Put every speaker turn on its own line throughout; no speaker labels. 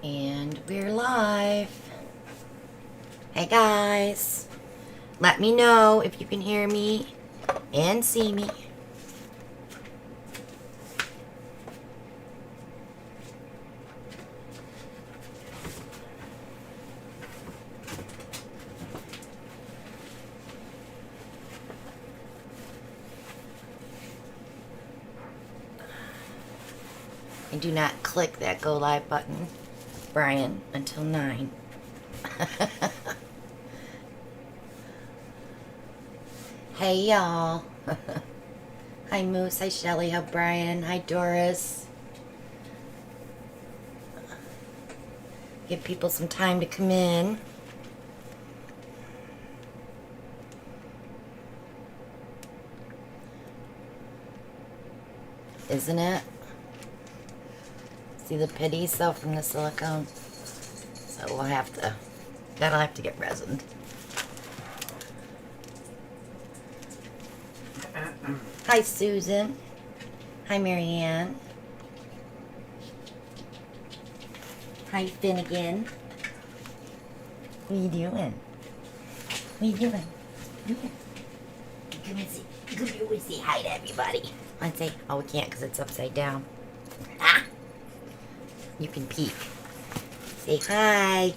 And we're live. Hey guys, let me know if you can hear me and see me. And do not click that go live button, Brian, until 9. Hey y'all. Hi Moose, hi Shelly, hi Brian, hi Doris. Give people some time to come in. Isn't it? See the pitties though from the silicone? So we'll have to, that'll have to get resined. Hi Susan. Hi Marianne. Hi Finnegan. What are you doing? What are you doing? Come and see. Come here and say hi to everybody. I'd say, oh we can't because it's upside down. Ah! You can peek. Say hi.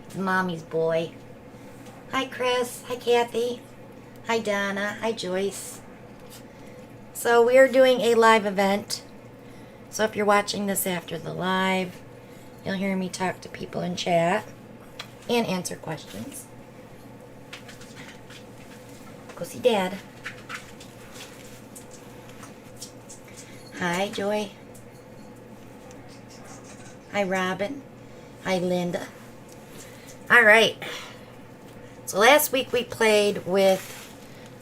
It's Mommy's boy. Hi Chris. Hi Kathy. Hi Donna. Hi Joyce. So we are doing a live event. So if you're watching this after the live, you'll hear me talk to people in chat and answer questions. Go see Dad. Hi, Joy. Hi, Robin. Hi, Linda. All right. So last week we played with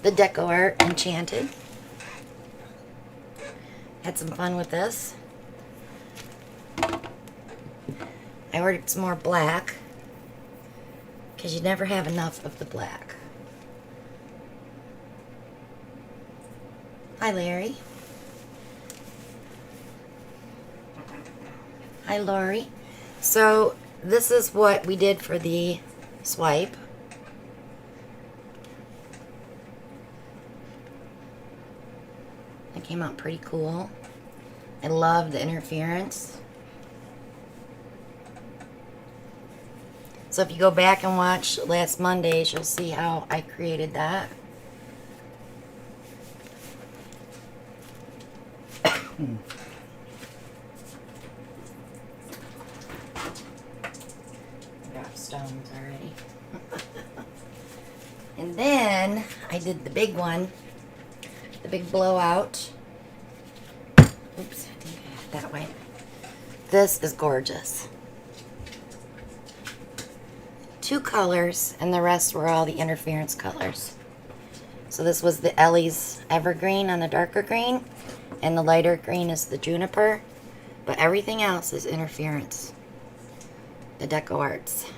the Deco Art Enchanted. Had some fun with this. I ordered some more black because you never have enough of the black. Hi, Larry. Hi, Lori. So this is what we did for the swipe. It came out pretty cool. I love the interference. So if you go back and watch last Monday's, you'll see how I created that. Stones already. And then I did the big one, the big blowout. Oops, I think I have it that way. This is gorgeous. 2 colors, and the rest were all the interference colors. So this was the Ellie's Evergreen on the darker green, and the lighter green is the Juniper, but everything else is interference. The Deco Arts.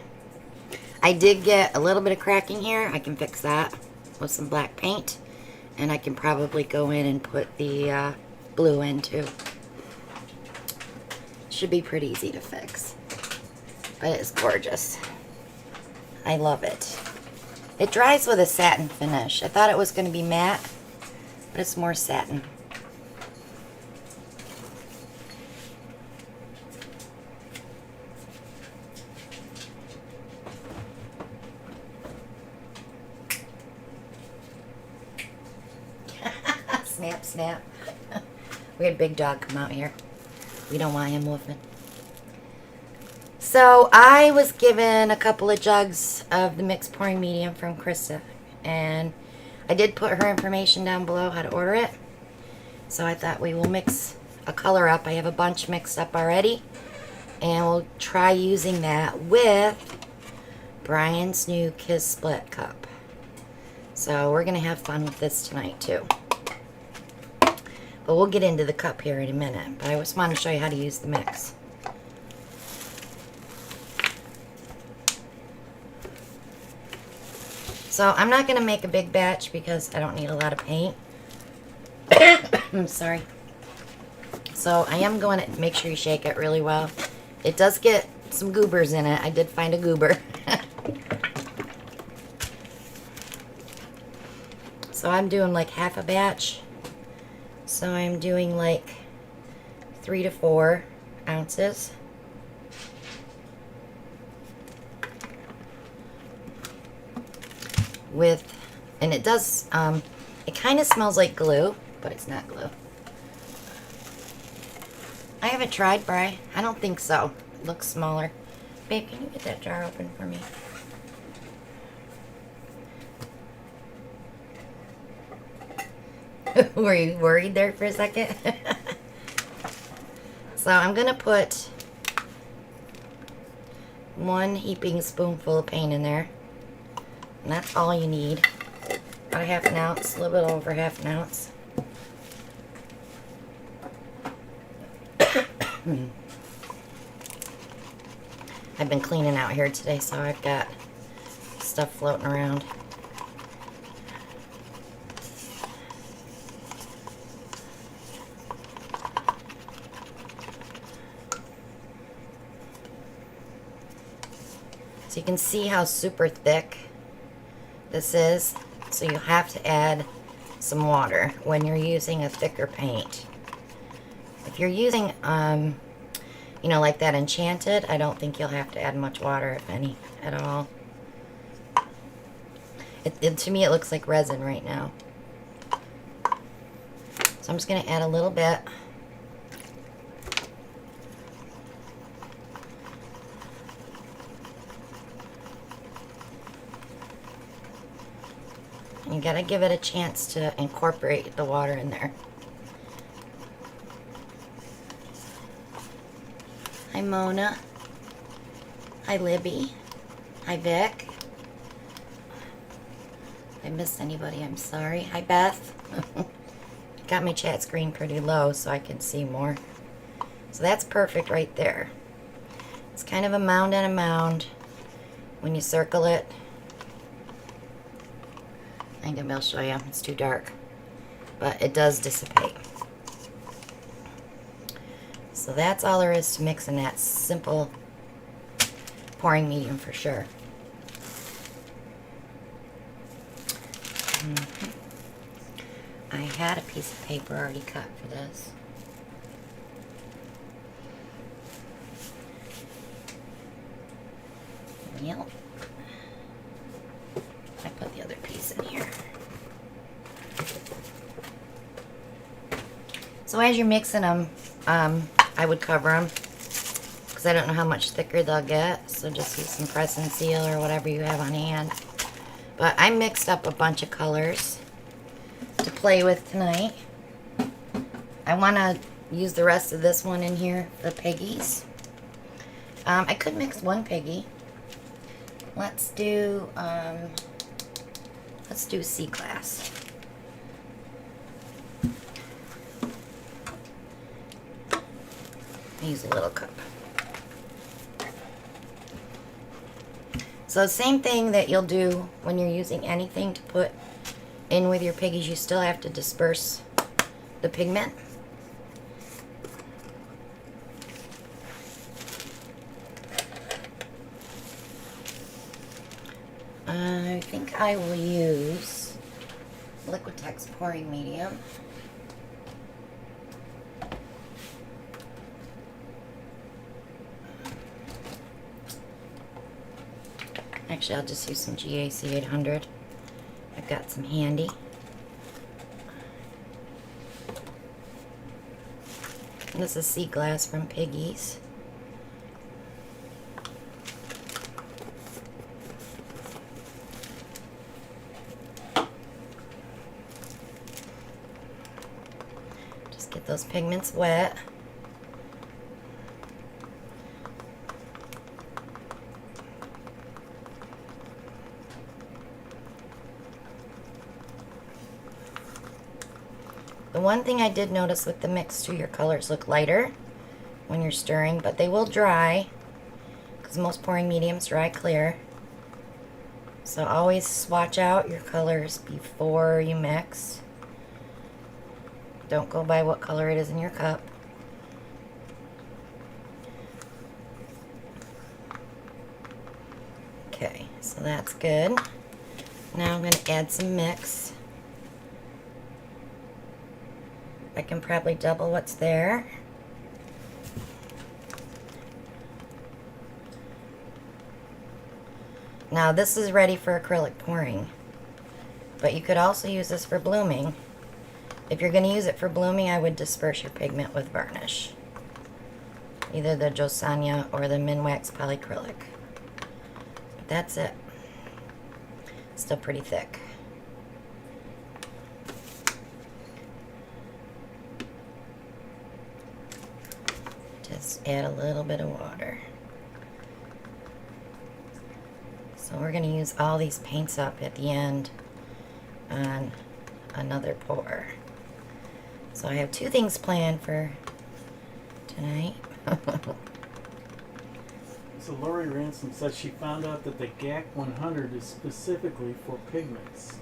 I did get a little bit of cracking here. I can fix that with some black paint. And I can probably go in and put the blue in too. Should be pretty easy to fix. But it's gorgeous. I love it. It dries with a satin finish. I thought it was going to be matte, but it's more satin. Snap, snap. We had Big Dog come out here. We don't want him woofing. So I was given a couple of jugs of the mixed pouring medium from Krista. And I did put her information down below how to order it. So I thought we will mix a color up. I have a bunch mixed up already. And we'll try using that with Brian's new Kiss Split cup. So we're going to have fun with this tonight too. But we'll get into the cup here in a minute. But I just want to show you how to use the mix. So I'm not going to make a big batch because I don't need a lot of paint. I'm sorry. So I am going to make sure you shake it really well. It does get some goobers in it. I did find a goober. So I'm doing like half a batch. So I'm doing like 3 to 4 ounces. And it does, it kind of smells like glue, but it's not glue. I haven't tried, Bri. I don't think so. It looks smaller. Babe, can you get that jar open for me? Were you worried there for a second? So I'm going to put 1 heaping spoonful of paint in there. And that's all you need. About a half an ounce, a little bit over half an ounce. I've been cleaning out here today, so I've got stuff floating around. So you can see how super thick this is. So you have to add some water when you're using a thicker paint. If you're using, you know, like that Enchanted, I don't think you'll have to add much water, if any, at all. To me, it looks like resin right now. So I'm just going to add a little bit. You gotta give it a chance to incorporate the water in there. Hi Mona. Hi Libby. Hi Vic. If I missed anybody, I'm sorry. Hi Beth. Got my chat screen pretty low so I can see more. So that's perfect right there. It's kind of a mound and a mound when you circle it. I think I'll show you. It's too dark. But it does dissipate. So that's all there is to mixing that simple pouring medium for sure. I had a piece of paper already cut for this. Yep. I put the other piece in here. So as you're mixing them, I would cover them because I don't know how much thicker they'll get. So just use some press and seal or whatever you have on hand. But I mixed up a bunch of colors to play with tonight. I want to use the rest of this one in here for piggies. I could mix 1 piggy. Let's do C-Class. Use a little cup. So same thing that you'll do when you're using anything to put in with your piggies, you still have to disperse the pigment. I think I will use Liquitex pouring medium. Actually, I'll just use some GAC 800. I've got some handy. And this is C-Glass from Piggies. Just get those pigments wet. The one thing I did notice with the mix too, your colors look lighter when you're stirring, but they will dry because most pouring mediums dry clear. So always swatch out your colors before you mix. Don't go by what color it is in your cup. Okay, so that's good. Now I'm going to add some mix. I can probably double what's there. Now this is ready for acrylic pouring, but you could also use this for blooming. If you're going to use it for blooming, I would disperse your pigment with varnish. Either the Josanya or the Minwax polyacrylic. But that's it. Still pretty thick. Just add a little bit of water. So we're going to use all these paints up at the end on another pour. So I have two things planned for tonight.
So Lori Ransom says she found out that the GAC 100 is specifically for pigments.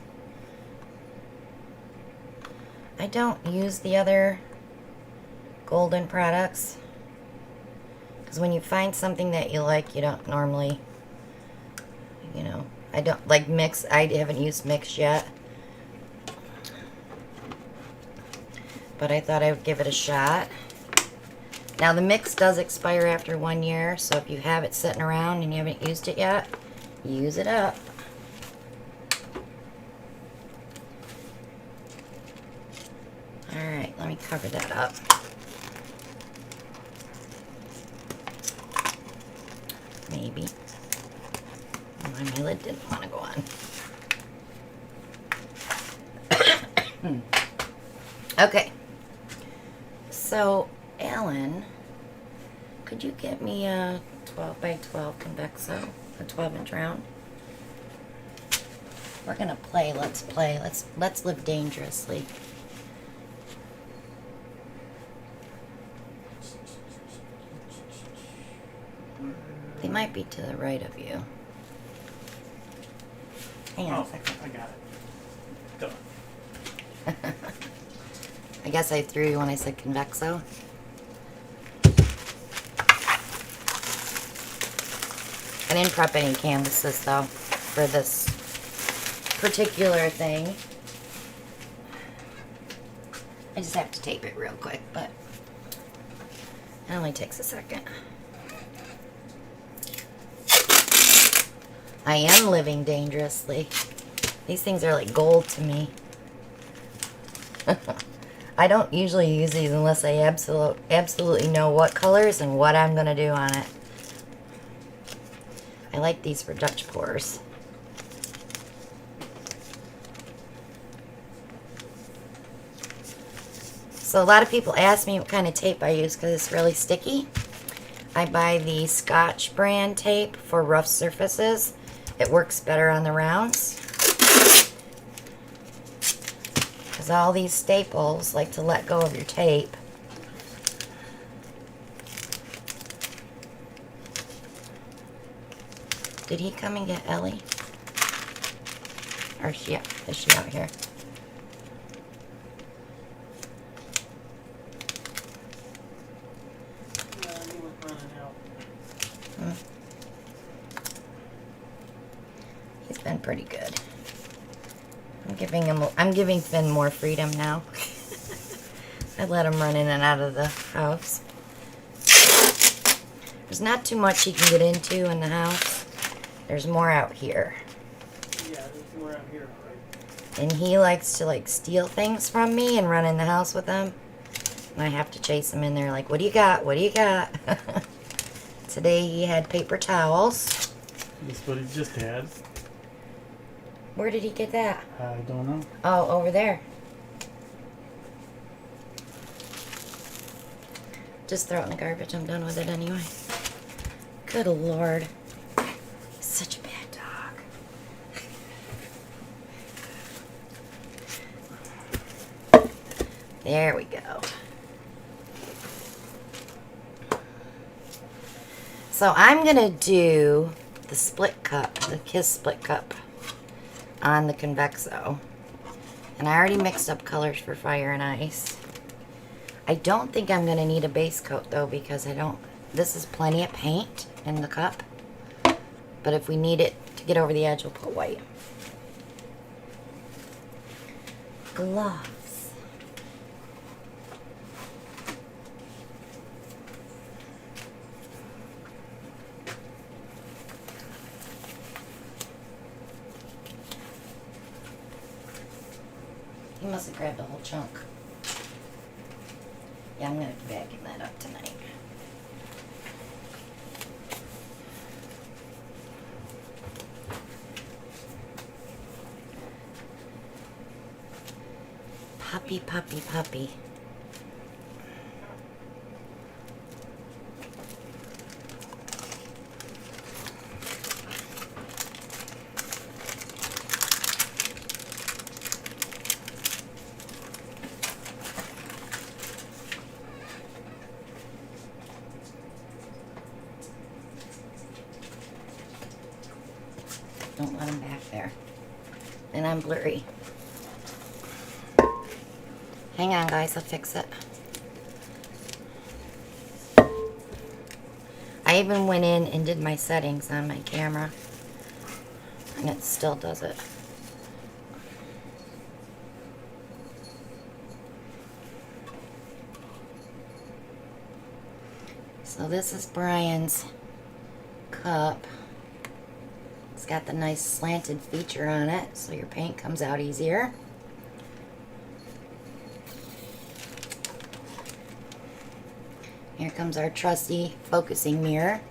I don't use the other golden products because when you find something that you like, you don't normally, you know, I don't like mix. I haven't used mix yet, but I thought I would give it a shot. Now the mix does expire after 1 year, so if you have it sitting around and you haven't used it yet, use it up. Alright, let me cover that up. Maybe. My lid didn't want to go on. Okay. So, Alan, could you get me a 12 by 12 Convexo, a 12-inch round? We're gonna play. Let's play. Let's live dangerously. They might be to the right of you. Hang on a second.
I got it. Done.
I guess I threw you when I said Convexo. I didn't prep any canvases though for this particular thing. I just have to tape it real quick, but it only takes a second. I am living dangerously. These things are like gold to me. I don't usually use these unless I absolutely know what colors and what I'm going to do on it. I like these for Dutch pours. So a lot of people ask me what kind of tape I use because it's really sticky. I buy the Scotch brand tape for rough surfaces. It works better on the rounds. Because all these staples like to let go of your tape. Did he come and get Ellie? Or is she out here?
He was running out.
He's been pretty good. I'm giving Finn more freedom now. I let him run in and out of the house. There's not too much he can get into in the house. There's more out here.
Yeah, there's more out here, right?
And he likes to like steal things from me and run in the house with them. And I have to chase him in there like, what do you got? What do you got? Today he had paper towels.
That's what he just had.
Where did he get that?
I don't know.
Oh, over there. Just throw it in the garbage. I'm done with it anyway. Good Lord. He's such a bad dog. There we go. So I'm going to do the split cup, the Kiss split cup on the Convexo. And I already mixed up colors for fire and ice. I don't think I'm going to need a base coat though, because this is plenty of paint in the cup. But if we need it to get over the edge, we'll put white. Gloves. He must have grabbed a whole chunk. Yeah, I'm going to vacuum that up tonight. Puppy, puppy, puppy. Don't let him back there. And I'm blurry. Hang on, guys, I'll fix it. I even went in and did my settings on my camera, and it still does it. So this is Brian's cup. It's got the nice slanted feature on it, so your paint comes out easier. Here comes our trusty focusing mirror.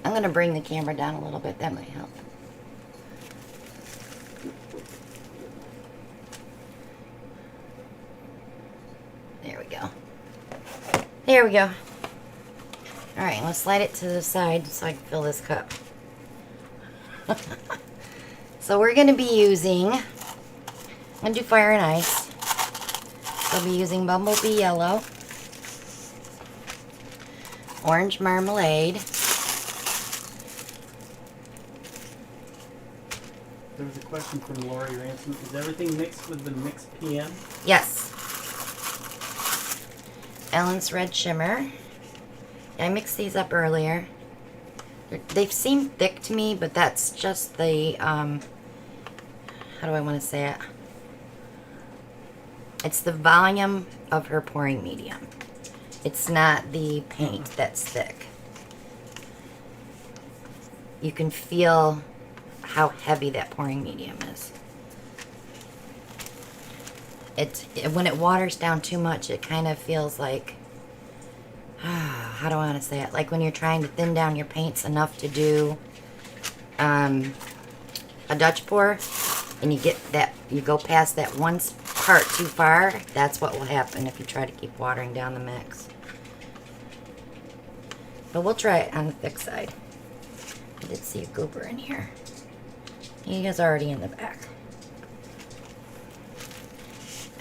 I'm going to bring the camera down a little bit. That might help. There we go. There we go. Alright, let's slide it to the side so I can fill this cup. So we're going to be using, I'm going to do fire and ice. So we'll be using Bumblebee Yellow, Orange Marmalade.
There was a question from Lori Ransom. Is everything mixed with the mixed PM?
Yes. Ellen's Red Shimmer. I mixed these up earlier. They seem thick to me, but that's just the, how do I want to say it? It's the volume of her pouring medium. It's not the paint that's thick. You can feel how heavy that pouring medium is. When it waters down too much, it kind of feels like, how do I want to say it? Like when you're trying to thin down your paints enough to do a Dutch pour, and you go past that one part too far, that's what will happen if you try to keep watering down the mix. But we'll try it on the thick side. I did see a goober in here. He is already in the back.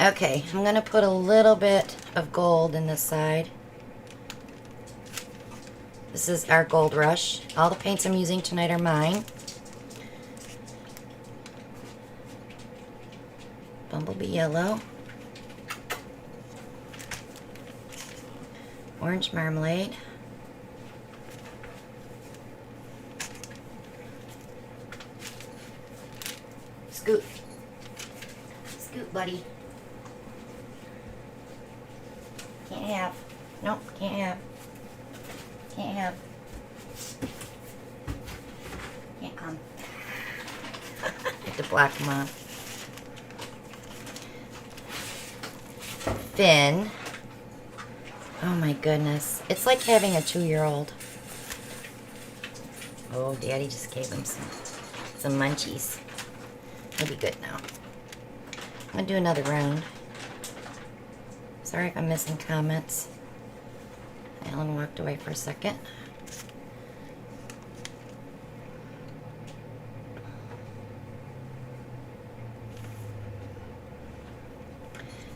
Okay, I'm going to put a little bit of gold in this side. This is our Gold Rush. All the paints I'm using tonight are mine. Bumblebee Yellow. Orange Marmalade. Scoot. Scoot, buddy. Can't have. Nope, can't have. Can't have. Can't come. Have to block him off. Finn. Oh my goodness. It's like having a 2-year-old. Oh, Daddy just gave him some munchies. He'll be good now. I'm going to do another round. Sorry if I'm missing comments. Alan walked away for a second.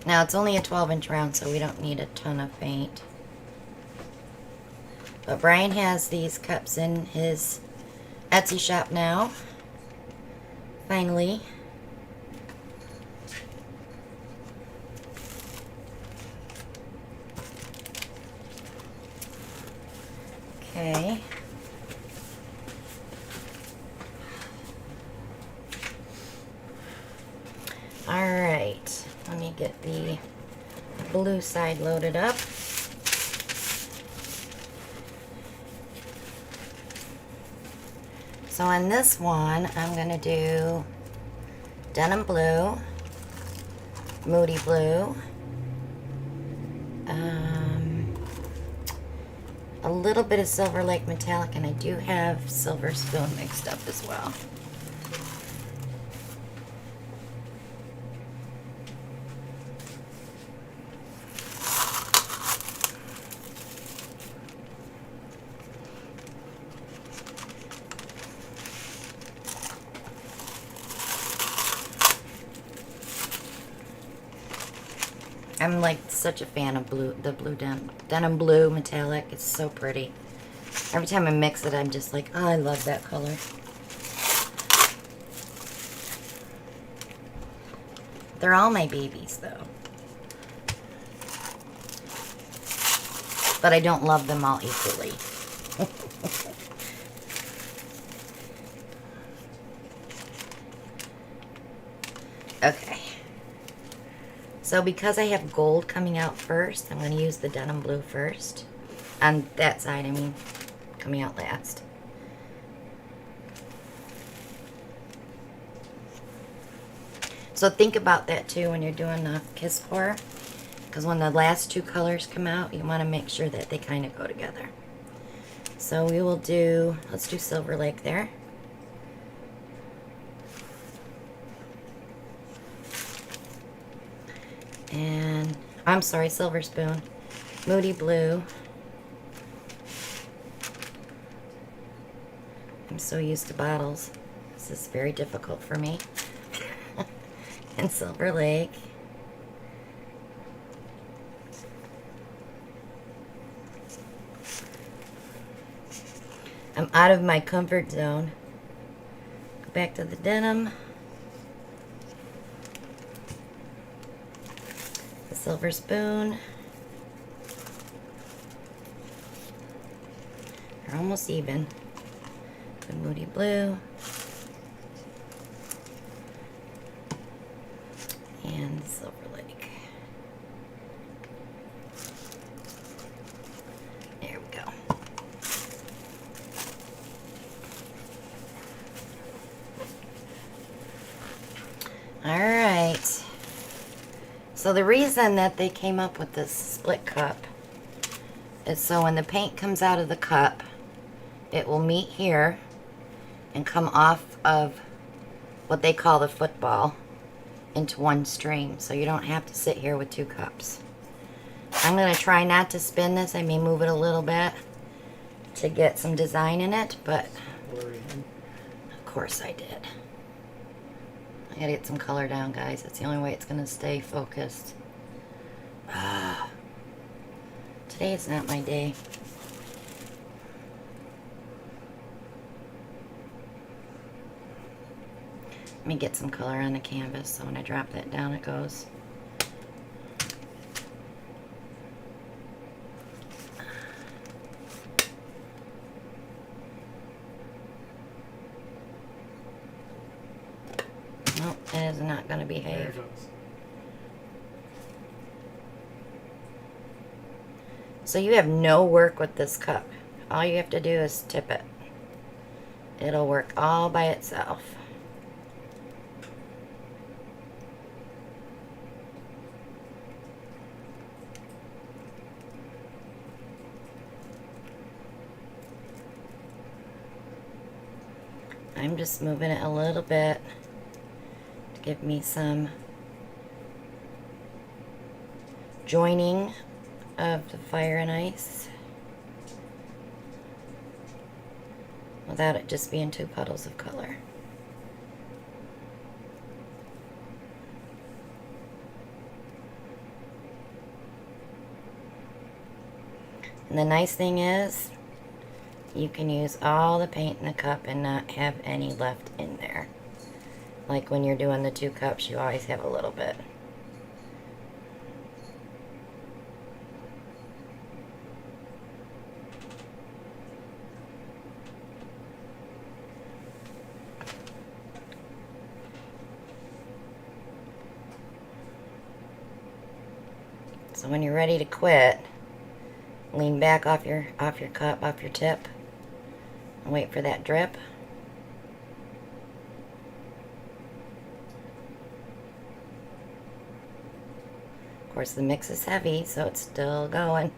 Now it's only a 12-inch round, so we don't need a ton of paint. But Brian has these cups in his Etsy shop now. Finally. Okay. Alright, let me get the blue side loaded up. So on this one, I'm going to do denim blue, moody blue, a little bit of Silver Lake metallic, and I do have Silver Spoon mixed up as well. I'm like such a fan of blue, the blue denim blue metallic. It's so pretty. Every time I mix it, I'm just like, oh, I love that color. They're all my babies, though. But I don't love them all equally. Okay. So because I have gold coming out first, I'm going to use the denim blue first. On that side, I mean, coming out last. So think about that too when you're doing the kiss core. Because when the last two colors come out, you want to make sure that they kind of go together. So we will do, let's do Silver Lake there. And, I'm sorry, Silver Spoon. Moody Blue. I'm so used to bottles. This is very difficult for me. And Silver Lake. I'm out of my comfort zone. Go back to the denim. The Silver Spoon. They're almost even. The Moody Blue. And the Silver Lake. There we go. Alright. So the reason that they came up with this split cup is so when the paint comes out of the cup, it will meet here and come off of what they call the football into one stream, so you don't have to sit here with two cups. I'm going to try not to spin this. I may move it a little bit to get some design in it, but of course I did. I gotta get some color down, guys. It's the only way it's going to stay focused. Today is not my day. Let me get some color on the canvas so when I drop that down it goes. Nope, it is not going to behave.
There it goes.
So you have no work with this cup. All you have to do is tip it. It'll work all by itself. I'm just moving it a little bit to give me some joining of the fire and ice without it just being two puddles of color. And the nice thing is you can use all the paint in the cup and not have any left in there. Like when you're doing the two cups, you always have a little bit. So when you're ready to quit, lean back off your cup, off your tip, and wait for that drip. Of course, the mix is heavy, so it's still going.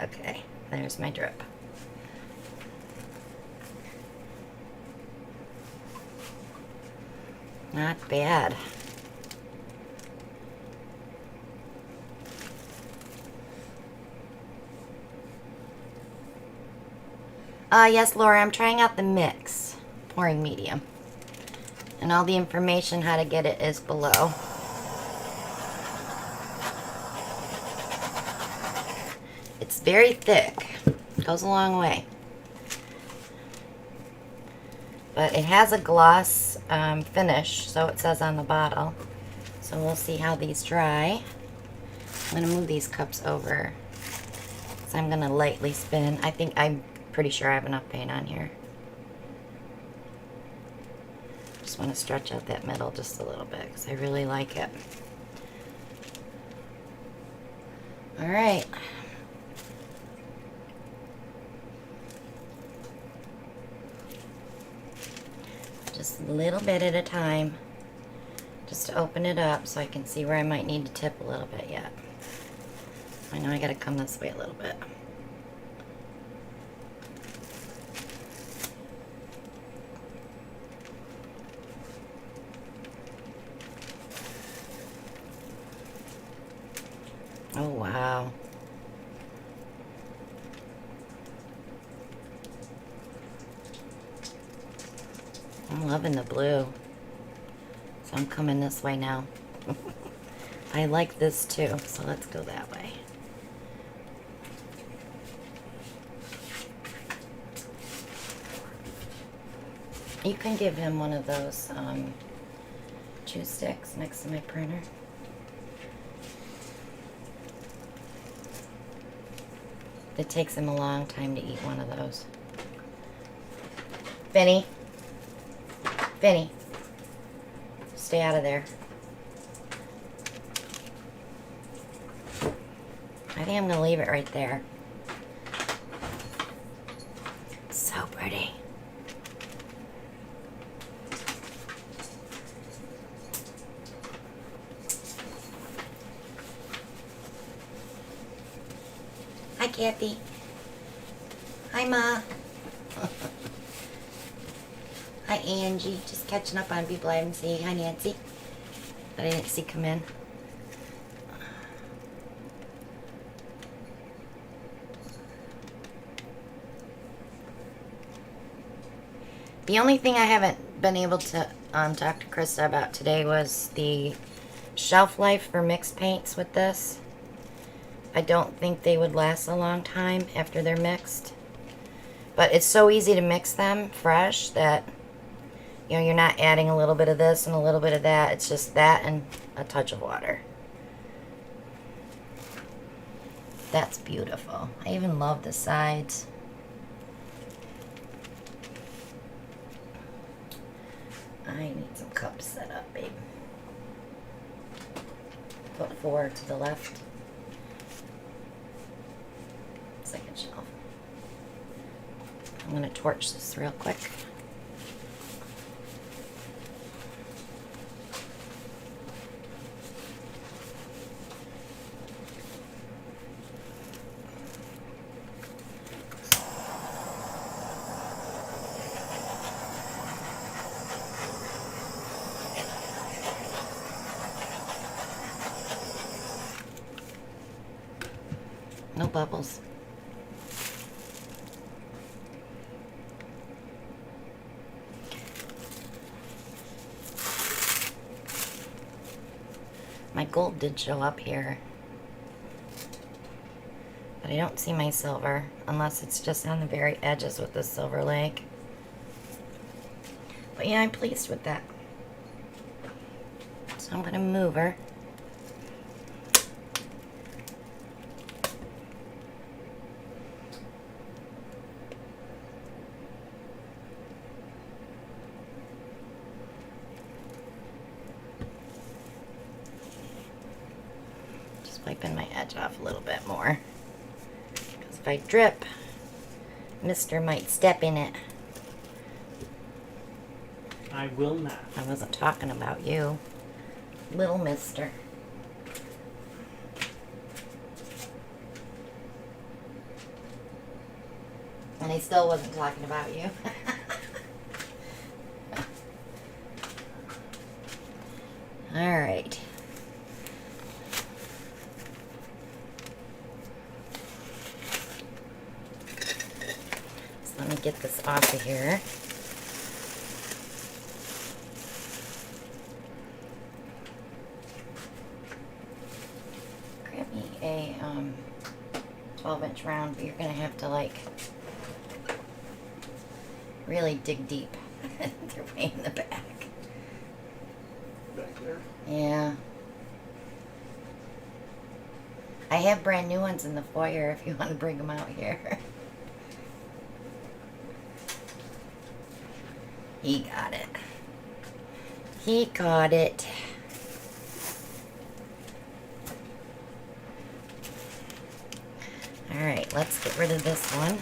Okay, there's my drip. Not bad. Yes, Laura, I'm trying out the mix, pouring medium. And all the information how to get it is below. It's very thick. Goes a long way. But it has a gloss finish, so it says on the bottle. So we'll see how these dry. I'm going to move these cups over. So I'm going to lightly spin. I'm pretty sure I have enough paint on here. Just want to stretch out that middle just a little bit because I really like it. All right. Just a little bit at a time, just to open it up so I can see where I might need to tip a little bit yet. I know I gotta come this way a little bit. Oh, wow. I'm loving the blue. So I'm coming this way now. I like this too, so let's go that way. You can give him one of those chew sticks next to my printer. It takes him a long time to eat one of those. Benny. Benny. Stay out of there. I think I'm going to leave it right there. It's so pretty. Hi, Kathy. Hi, Ma. Hi, Angie. Just catching up on people I haven't seen. Hi, Nancy. That I didn't see come in. The only thing I haven't been able to talk to Krista about today was the shelf life for mixed paints with this. I don't think they would last a long time after they're mixed. But it's so easy to mix them fresh that, you know, you're not adding a little bit of this and a little bit of that. It's just that and a touch of water. That's beautiful. I even love the sides. I need some cups set up, babe. Put 4 to the left. Second shelf. I'm going to torch this real quick. No bubbles. My gold did show up here, but I don't see my silver unless it's just on the very edges with the silver lake. But yeah, I'm pleased with that. So I'm gonna move her. Just wiping my edge off a little bit more. Because if I drip, Mister might step in it.
I will not.
I wasn't talking about you. Little Mister. And I still wasn't talking about you. All right. So let me get this off of here. Grab me a 12-inch round, but you're gonna have to like really dig deep. They're way in the back.
Back there.
Yeah. I have brand new ones in the foyer if you want to bring them out here. He got it. He got it. Alright, let's get rid of this one.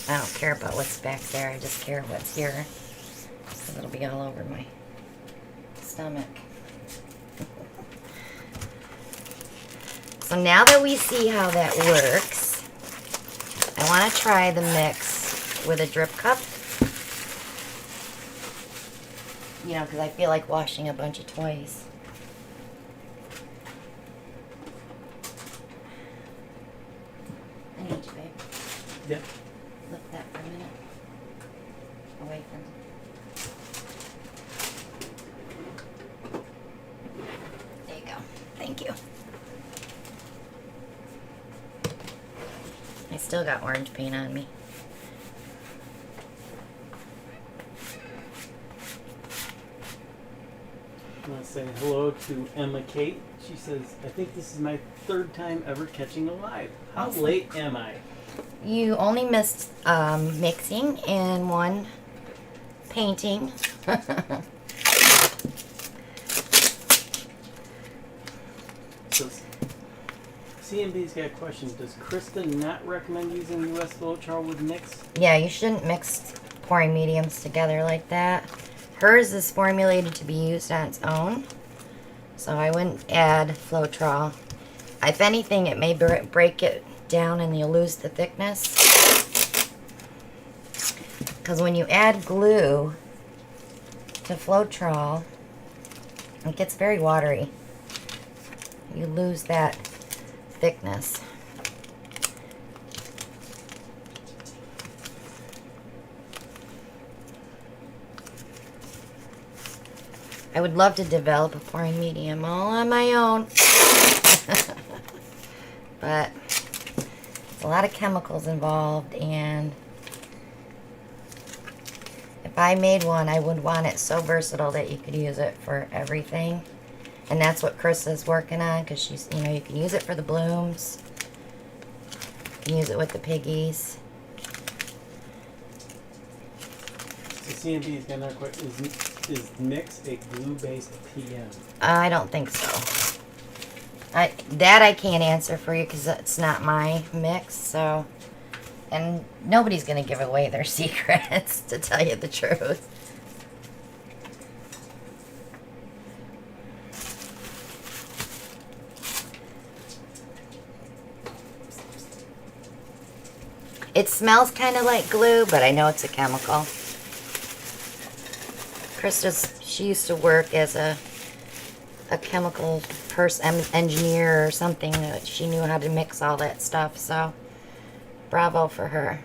I don't care about what's back there, I just care what's here. Because it'll be all over my stomach. So now that we see how that works, I want to try the mix with a drip cup. You know, because I feel like washing a bunch of toys. I need you, babe.
Yep.
Lift that for a minute. Away from. There you go. Thank you. I still got orange paint on me.
I want to say hello to Emma Kate. She says, I think this is my 3rd time ever catching a live. How
Awesome.
late am I?
You only missed mixing and one painting.
So, CMB's got a question. Does Krista not recommend using US Flowchart with mix?
Yeah, you shouldn't mix pouring mediums together like that. Hers is formulated to be used on its own, so I wouldn't add Floetrol. If anything, it may break it down and you'll lose the thickness. Because when you add glue to Floetrol, it gets very watery. You lose that thickness. I would love to develop a pouring medium all on my own. But a lot of chemicals involved, and if I made one, I would want it so versatile that you could use it for everything. And that's what Krista's working on, because she's, you know, you can use it for the blooms. You can use it with the piggies.
So CMB's got another question. Is mix a glue-based PM?
I don't think so. I can't answer for you because it's not my mix, so. And nobody's going to give away their secrets, to tell you the truth. It smells kind of like glue, but I know it's a chemical. She used to work as a chemical engineer or something. She knew how to mix all that stuff, so bravo for her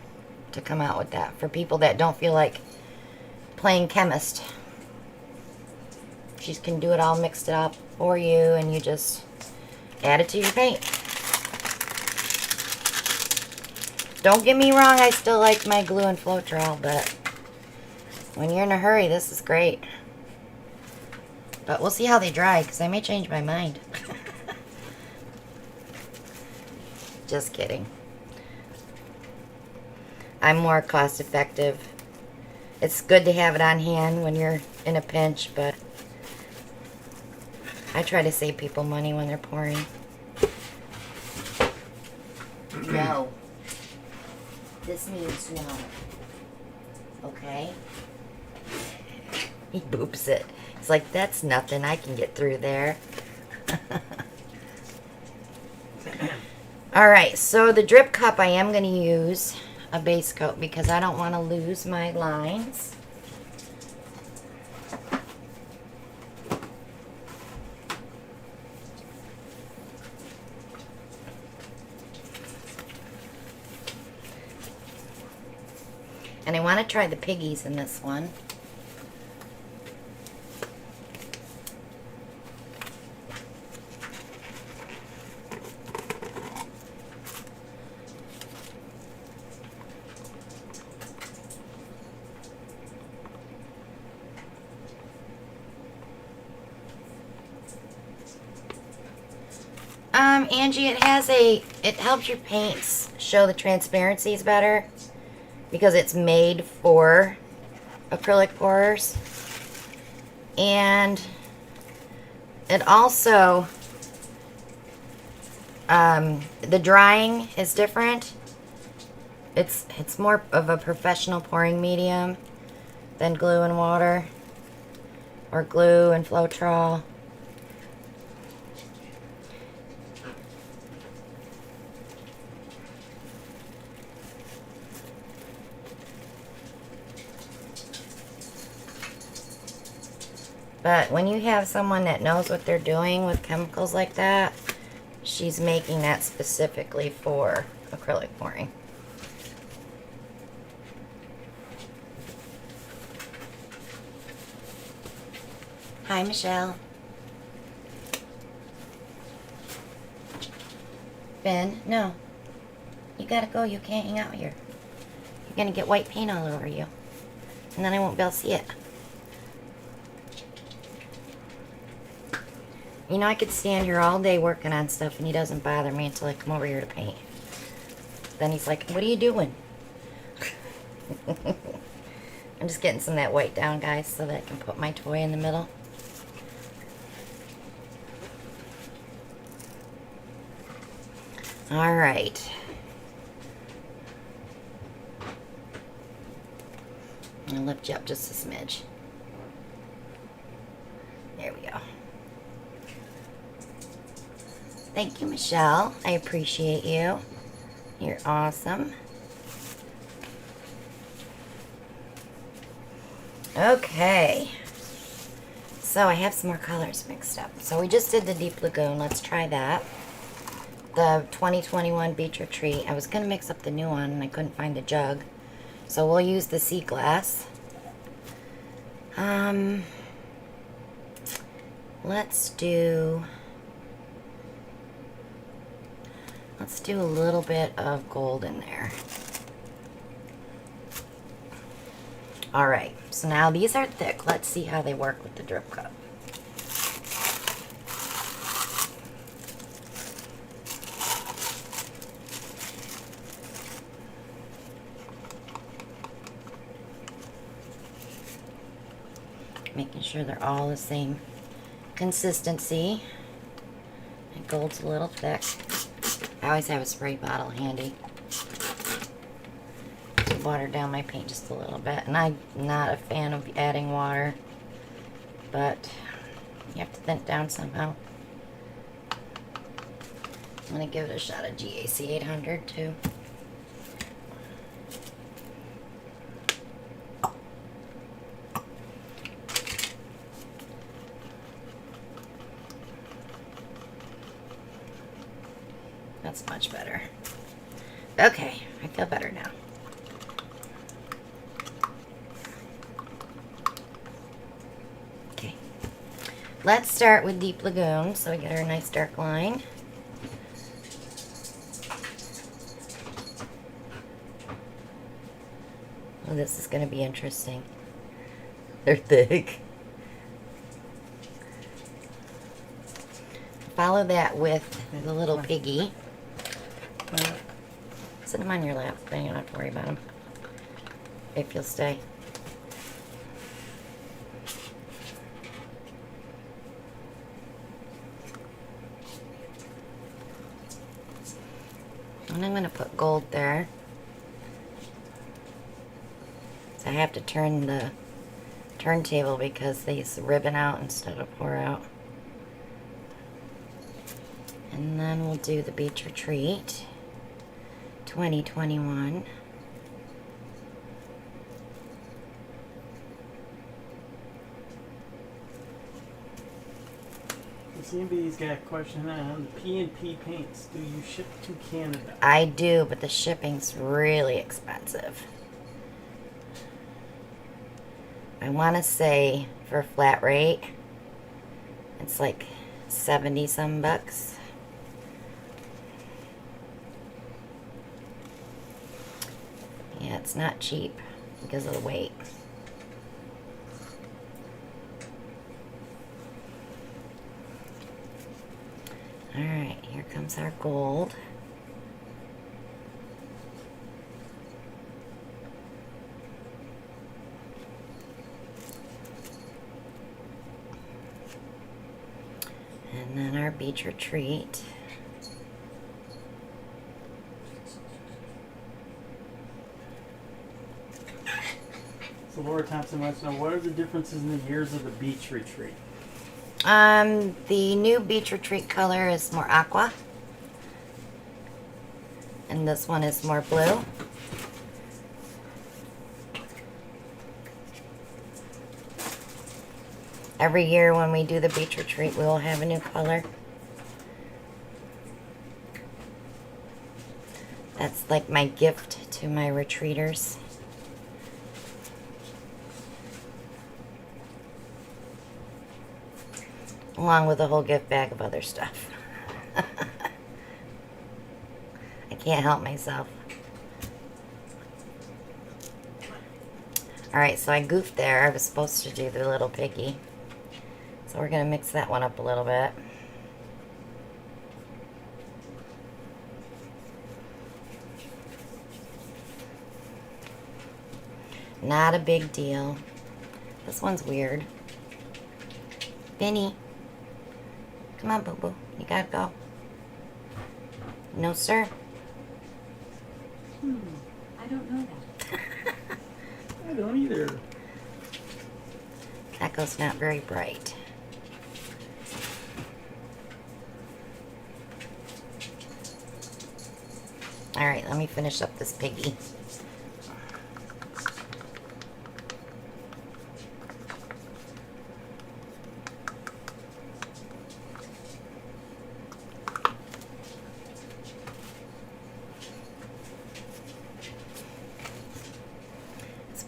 to come out with that. For people that don't feel like playing chemist, she can do it all mixed up for you, and you just add it to your paint. Don't get me wrong, I still like my glue and Floetrol, but when you're in a hurry, this is great. But we'll see how they dry, because I may change my mind. Just kidding. I'm more cost effective It's good to have it on hand when you're in a pinch, but I try to save people money when they're pouring. No. This means no. Okay? He boops it. It's like, that's nothing. I can get through there. Alright, so the drip cup I am going to use a base coat because I don't want to lose my lines. And I want to try the piggies in this one. Angie, it helps your paints show the transparencies better because it's made for acrylic pourers. And it also, the drying is different. It's more of a professional pouring medium than glue and water or glue and Floetrol. But when you have someone that knows what they're doing with chemicals like that, she's making that specifically for acrylic pouring. Hi, Michelle. Ben, no. You gotta go. You can't hang out here. You're gonna get white paint all over you. And then I won't be able to see it. You know, I could stand here all day working on stuff and he doesn't bother me until I come over here to paint. Then he's like, what are you doing? I'm just getting some of that white down, guys, so that I can put my toy in the middle. Alright. I'll lift you up just a smidge. There we go. Thank you, Michelle. I appreciate you. You're awesome. Okay. So I have some more colors mixed up. So we just did the Deep Lagoon. Let's try that. The 2021 Beach Retreat. I was going to mix up the new one and I couldn't find the jug. So we'll use the sea glass. Let's do a little bit of gold in there. Alright, so now these are thick. Let's see how they work with the drip cup. Making sure they're all the same consistency. And gold's a little thick. I always have a spray bottle handy to water down my paint just a little bit. And I'm not a fan of adding water, but you have to thin it down somehow. I'm going to give it a shot of GAC 800 too. That's much better. Okay, I feel better now. Okay, let's start with Deep Lagoon so we get our nice dark line. Oh, this is going to be interesting. They're thick. Follow that with the little piggy. Sit him on your lap, then you don't have to worry about him. If you'll stay. And I'm going to put gold there. So I have to turn the turntable because these ribbon out instead of pour out. And then we'll do the Beach Retreat 2021.
CMB's got a question on the P&P paints. Do you ship to Canada?
I do, but the shipping's really expensive. I want to say for a flat rate, it's like 70 some bucks. Yeah, it's not cheap because of the weight. Alright, here comes our gold. And then our Beach Retreat.
So Laura Thompson wants to know, what are the differences in the years of the Beach Retreat?
The new Beach Retreat color is more aqua. And this one is more blue. Every year when we do the Beach Retreat, we will have a new color. That's like my gift to my retreaters. Along with a whole gift bag of other stuff. I can't help myself. Alright, so I goofed there. I was supposed to do the little piggy. So we're going to mix that one up a little bit. Not a big deal. This one's weird. Benny. Come on, boo-boo. You gotta go. No, sir.
I don't know that.
I don't either.
Echo's not very bright. Alright, let me finish up this piggy.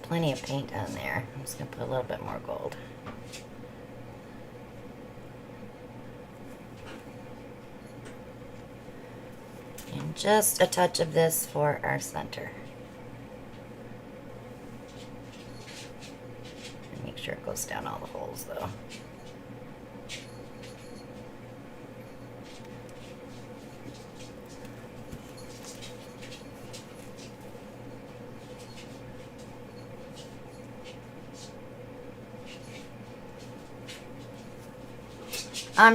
Plenty of paint on there. I'm just going to put a little bit more gold. And just a touch of this for our center. And make sure it goes down all the holes though.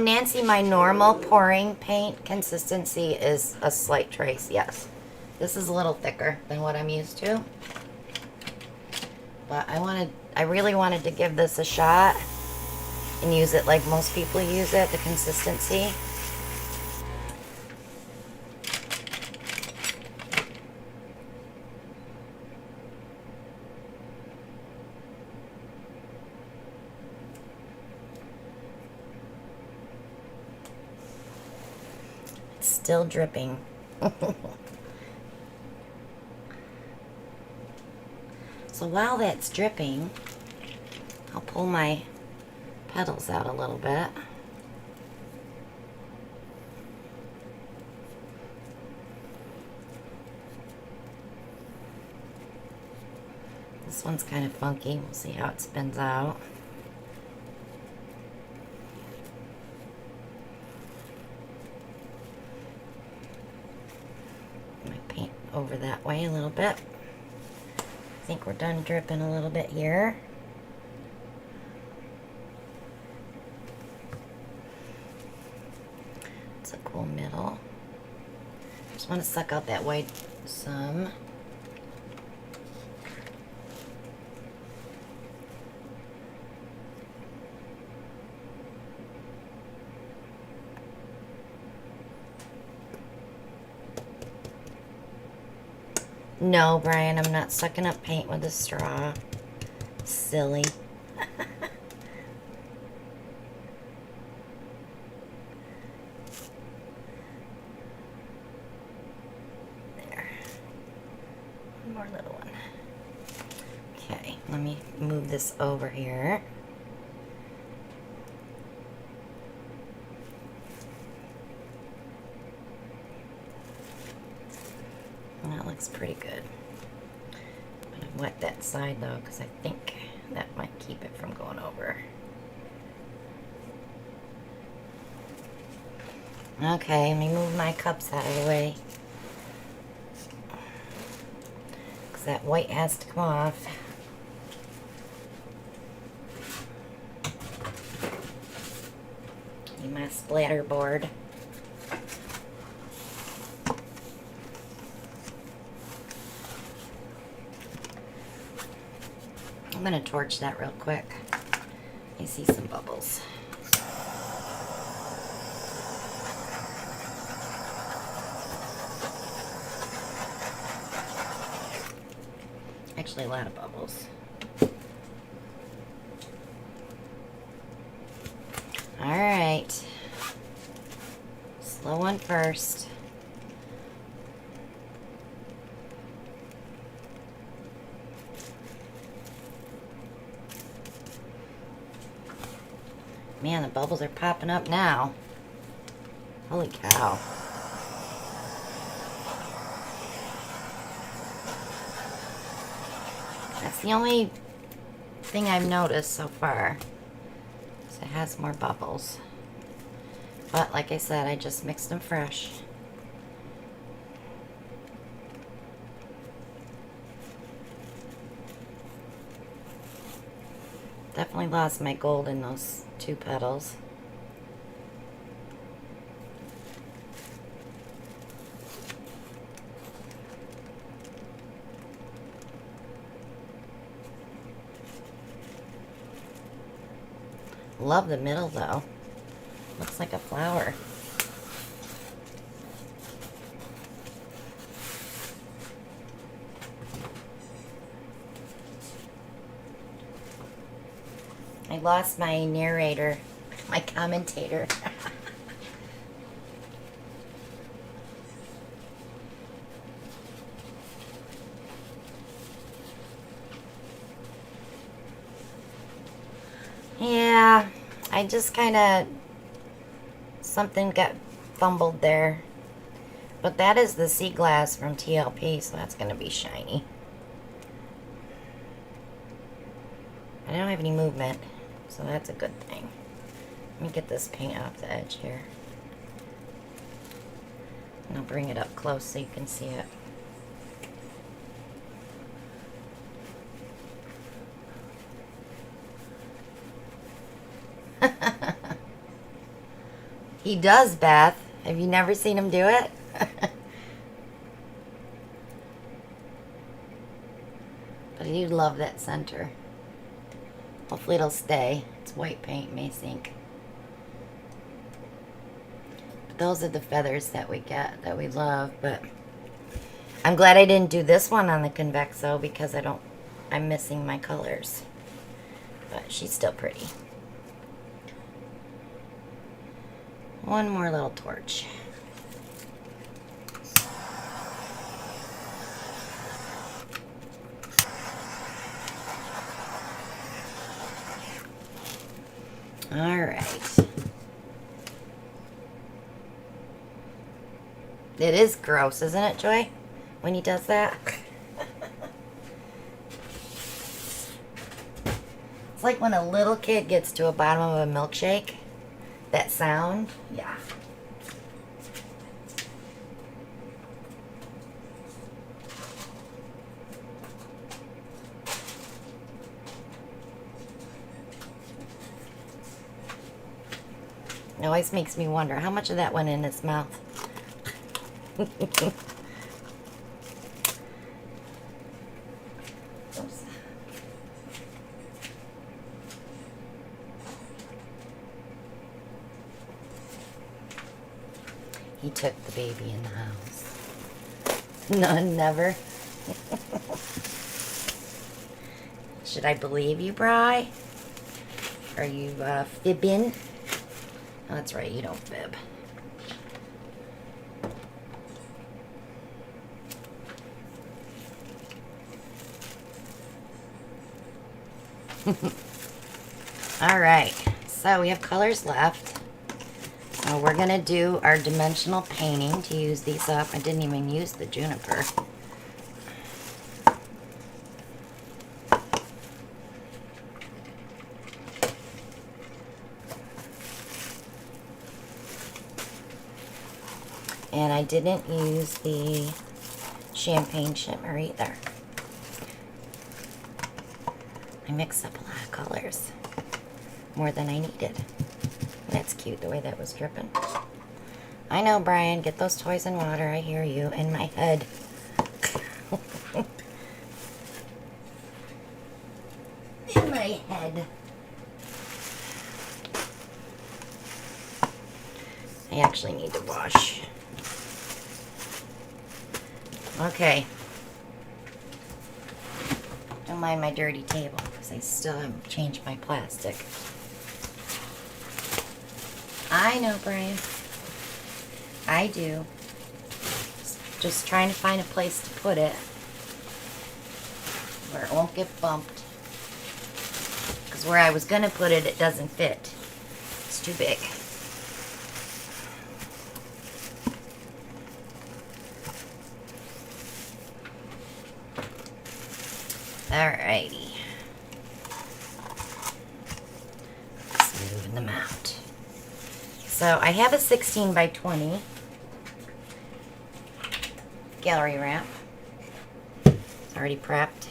Nancy, my normal pouring paint consistency is a slight trace, yes. This is a little thicker than what I'm used to. But I really wanted to give this a shot and use it like most people use it, the consistency. Still dripping. So while that's dripping, I'll pull my petals out a little bit. This one's kind of funky. We'll see how it spins out. Over that way a little bit. I think we're done dripping a little bit here. It's a cool middle. Just want to suck out that white some. No, Brian, I'm not sucking up paint with a straw. Silly. There. One more little one. Okay, let me move this over here. That looks pretty good. I'm gonna wet that side though, because I think that might keep it from going over. Okay, let me move my cups out of the way, because that white has to come off. Need my splatter board. I'm going to torch that real quick. I see some bubbles. Actually, a lot of bubbles. Alright. Slow one first. Man, the bubbles are popping up now. Holy cow. That's the only thing I've noticed so far. So it has more bubbles. But like I said, I just mixed them fresh. Definitely lost my gold in those two petals. Love the middle though. Looks like a flower. I lost my narrator, my commentator. Yeah, I just kind of, something got fumbled there. But that is the sea glass from TLP, so that's going to be shiny. I don't have any movement, so that's a good thing. Let me get this paint off the edge here. And I'll bring it up close so you can see it. He does, Beth. Have you never seen him do it? But I do love that center. Hopefully it'll stay. It's white paint, may sink. But those are the feathers that we get, that we love. But I'm glad I didn't do this one on the Convexo because I'm missing my colors. But she's still pretty. One more little torch. All right. It is gross, isn't it, Joy? When he does that? It's like when a little kid gets to a bottom of a milkshake. That sound, yeah. It always makes me wonder how much of that went in his mouth. Oops. He took the baby in the house. None, never. Should I believe you, Bri? Are you fibbing? Oh, that's right, you don't fib. All right, so we have colors left. We're gonna do our dimensional painting to use these up. I didn't even use the juniper. And I didn't use the champagne shimmer either. I mixed up a lot of colors, more than I needed. That's cute, the way that was dripping. I know, Brian, get those toys in water. I hear you in my head. In my head. I actually need to wash. Okay. Don't mind my dirty table because I still haven't changed my plastic. I know, Brian. I do. Just trying to find a place to put it where it won't get bumped. Because where I was going to put it, it doesn't fit. It's too big. Alrighty. Smoothing them out. So I have a 16 by 20 gallery wrap. It's already prepped.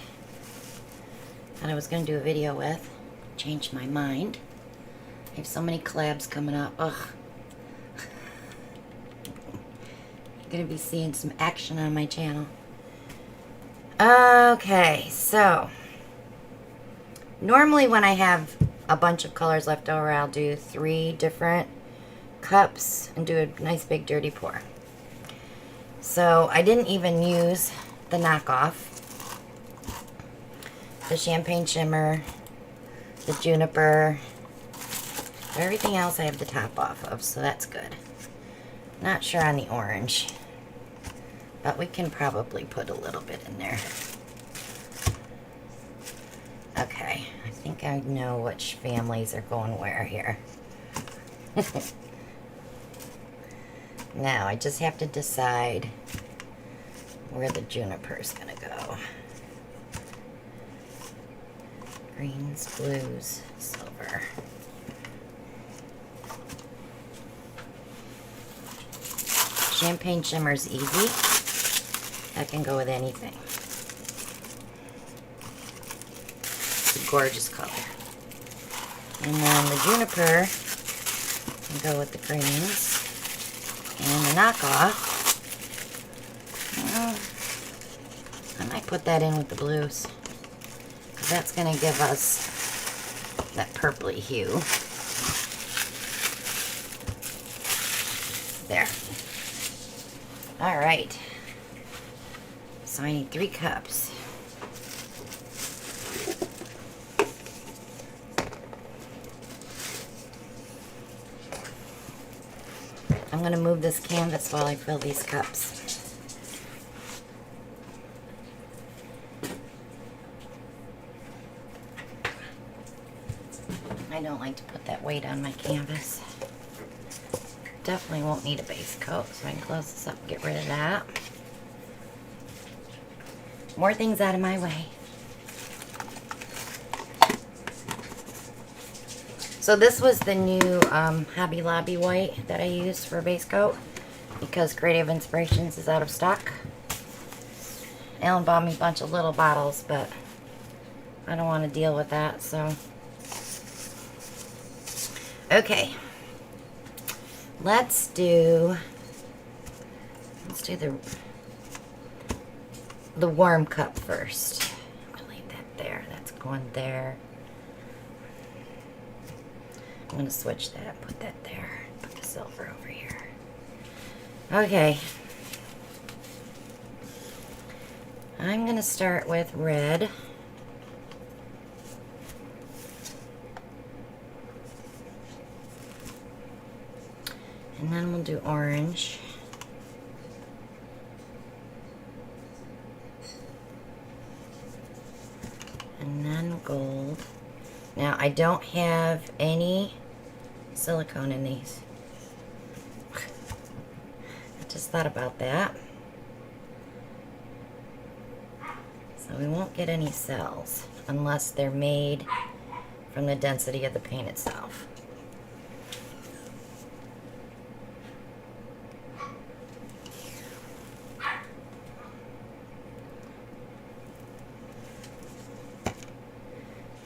Thought I was going to do a video with. Changed my mind. I have so many collabs coming up. Ugh. You're going to be seeing some action on my channel. Okay, so normally when I have a bunch of colors left over, I'll do 3 different cups and do a nice big dirty pour. So I didn't even use the knockoff, the champagne shimmer, the juniper. Everything else I have the top off of, so that's good. Not sure on the orange, but we can probably put a little bit in there. Okay, I think I know which families are going where here. Now I just have to decide where the juniper is going to go. Greens, blues, silver. Champagne shimmer's easy. That can go with anything. It's a gorgeous color. And then the juniper can go with the greens. And the knockoff, well, I might put that in with the blues. Because that's going to give us that purpley hue. There. Alright. So I need 3 cups. I'm going to move this canvas while I fill these cups. I don't like to put that weight on my canvas. Definitely won't need a base coat, so I can close this up and get rid of that. More things out of my way. So this was the new Hobby Lobby white that I used for a base coat because Creative Inspirations is out of stock. Alan bought me a bunch of little bottles, but I don't want to deal with that, so. Okay. Let's let's do the warm cup first. I'm gonna leave that there. That's going there. I'm gonna switch that, put that there, put the silver over here. Okay. I'm gonna start with red. And then we'll do orange. And then gold. Now, I don't have any silicone in these. I just thought about that. So we won't get any cells unless they're made from the density of the paint itself.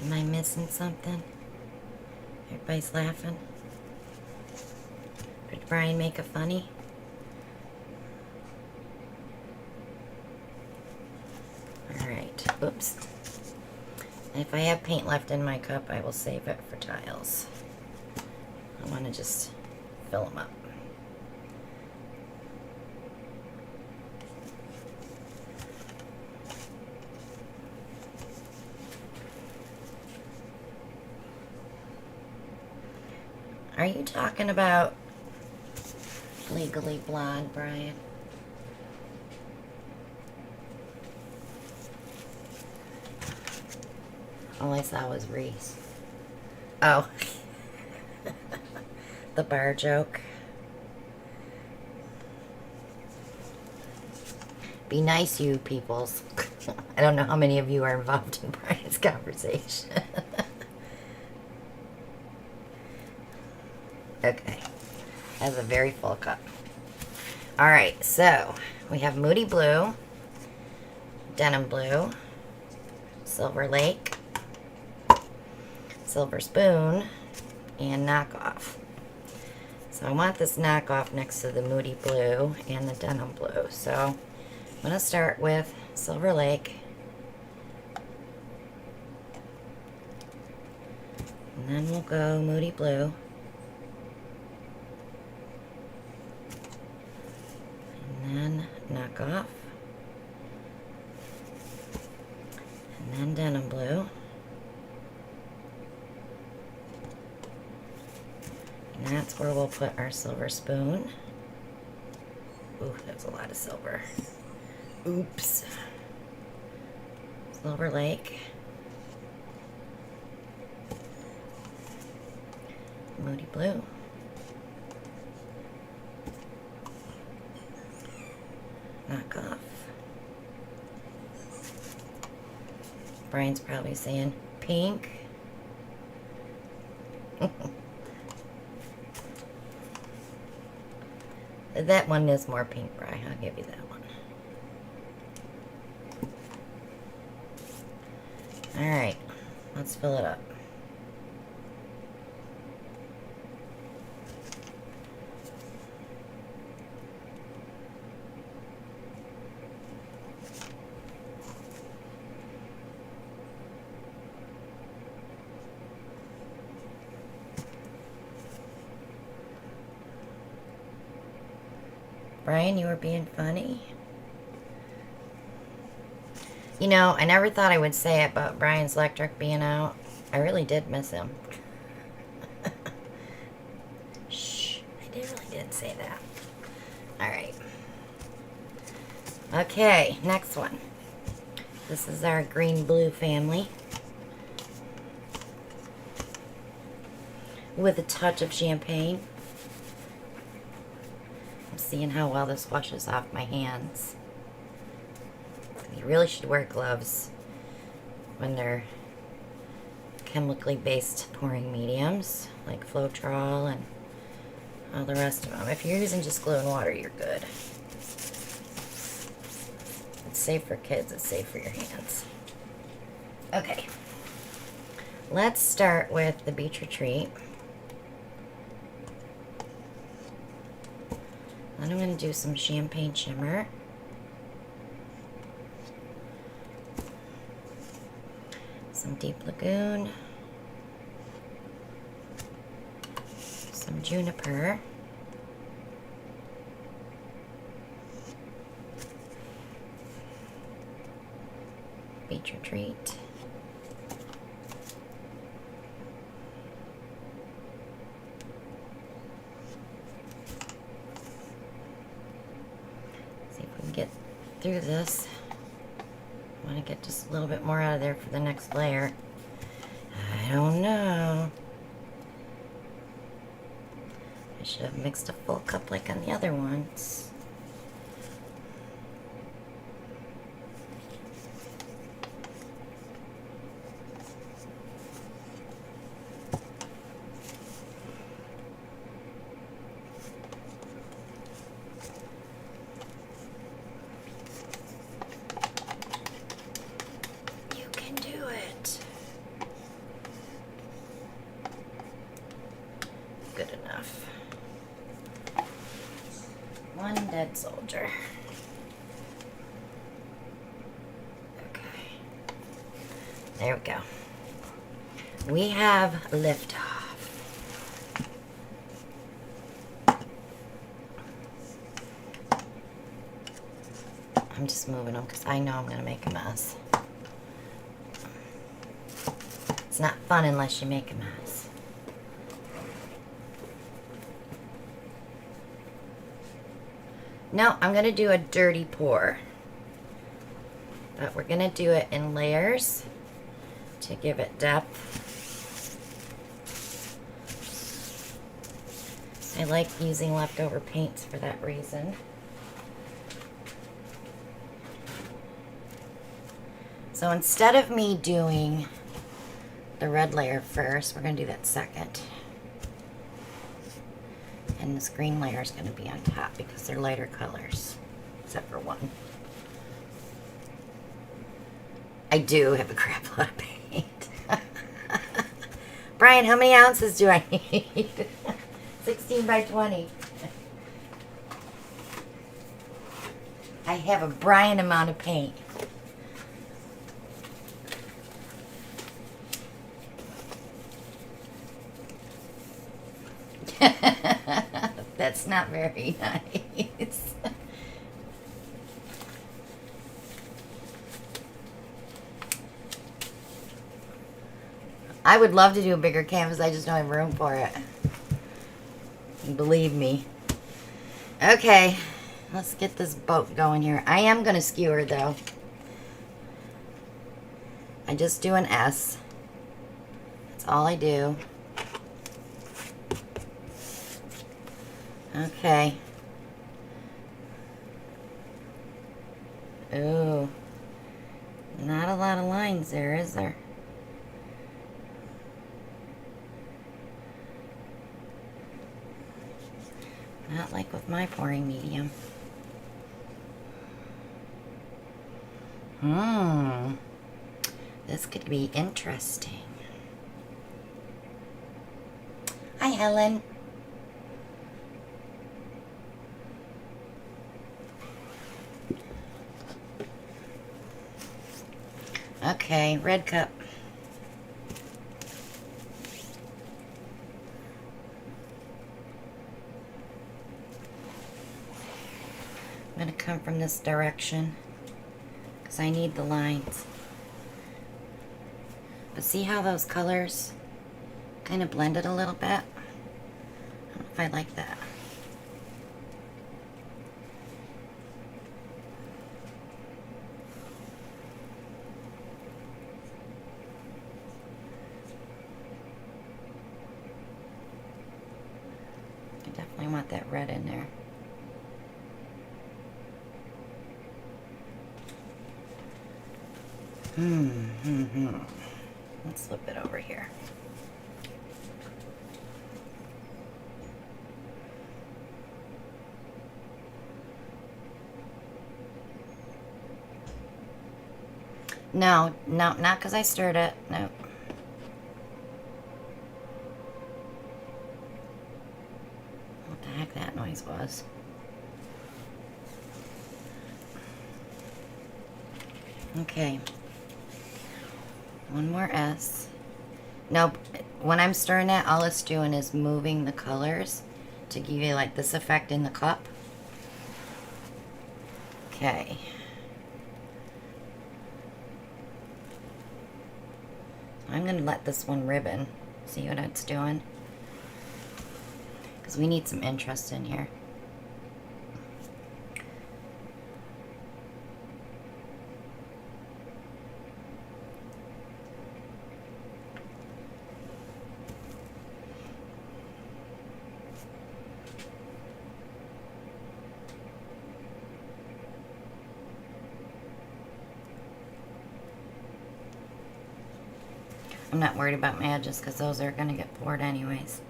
Am I missing something? Everybody's laughing. Did Brian make a funny? Alright, oops. If I have paint left in my cup, I will save it for tiles. I want to just fill them up. Are you talking about Legally Blonde, Brian? All I saw was Reese. Oh. The bar joke. Be nice, you peoples. I don't know how many of you are involved in Brian's conversation. Okay. That's a very full cup. Alright, so we have Moody Blue, Denim Blue, Silver Lake, Silver Spoon, and Knockoff. So I want this Knockoff next to the Moody Blue and the Denim Blue. So I'm going to start with Silver Lake. And then we'll go Moody Blue. And then Knockoff. And then Denim Blue. And that's where we'll put our Silver Spoon. Ooh, that's a lot of silver. Oops. Silver Lake. Moody Blue. Knockoff. Brian's probably saying pink. That one is more pink, Brian. I'll give you that one. Alright, let's fill it up. Brian, you were being funny. You know, I never thought I would say it, but Brian's electric being out, I really did miss him. Shh, I really didn't say that. Alright. Okay, next one. This is our green-blue family. With a touch of champagne. I'm seeing how well this washes off my hands. You really should wear gloves when they're chemically based pouring mediums, like Floetrol and all the rest of them. If you're using just glue and water, you're good. It's safe for kids, it's safe for your hands. Okay. Let's start with the Beach Retreat. Then I'm going to do some champagne shimmer. Some deep lagoon. Some juniper. Beach retreat. See if we can get through this. I want to get just a little bit more out of there for the next layer. I don't know. I should have mixed a full cup like on the other ones. You can do it. Good enough. One dead soldier. Okay. There we go. We have liftoff. I'm just moving them because I know I'm going to make a mess. It's not fun unless you make a mess. No, I'm going to do a dirty pour. But we're going to do it in layers to give it depth. I like using leftover paints for that reason. So instead of me doing the red layer first, we're going to do that second. And this green layer is going to be on top because they're lighter colors, except for one. I do have a crap lot of paint. Brian, how many ounces do I need? 16 by 20. I have a Brian amount of paint. That's not very nice. I would love to do a bigger canvas, I just don't have room for it. Believe me. Okay, let's get this boat going here. I am going to skewer though. I just do an S. That's all I do. Okay. Ooh. Not a lot of lines there, is there? Not like with my pouring medium. This could be interesting. Hi, Helen. Okay, red cup. I'm going to come from this direction because I need the lines. But see how those colors kind of blended a little bit? I don't know if I like that. I definitely want that red in there. Let's flip it over here. No, not because I stirred it. No. What the heck that noise was. Okay. One more S. Now, when I'm stirring that, all it's doing is moving the colors to give you like this effect in the cup. Okay. I'm going to let this one ribbon. See what it's doing? Because we need some interest in here. I'm not worried about my edges because those are going to get poured anyways.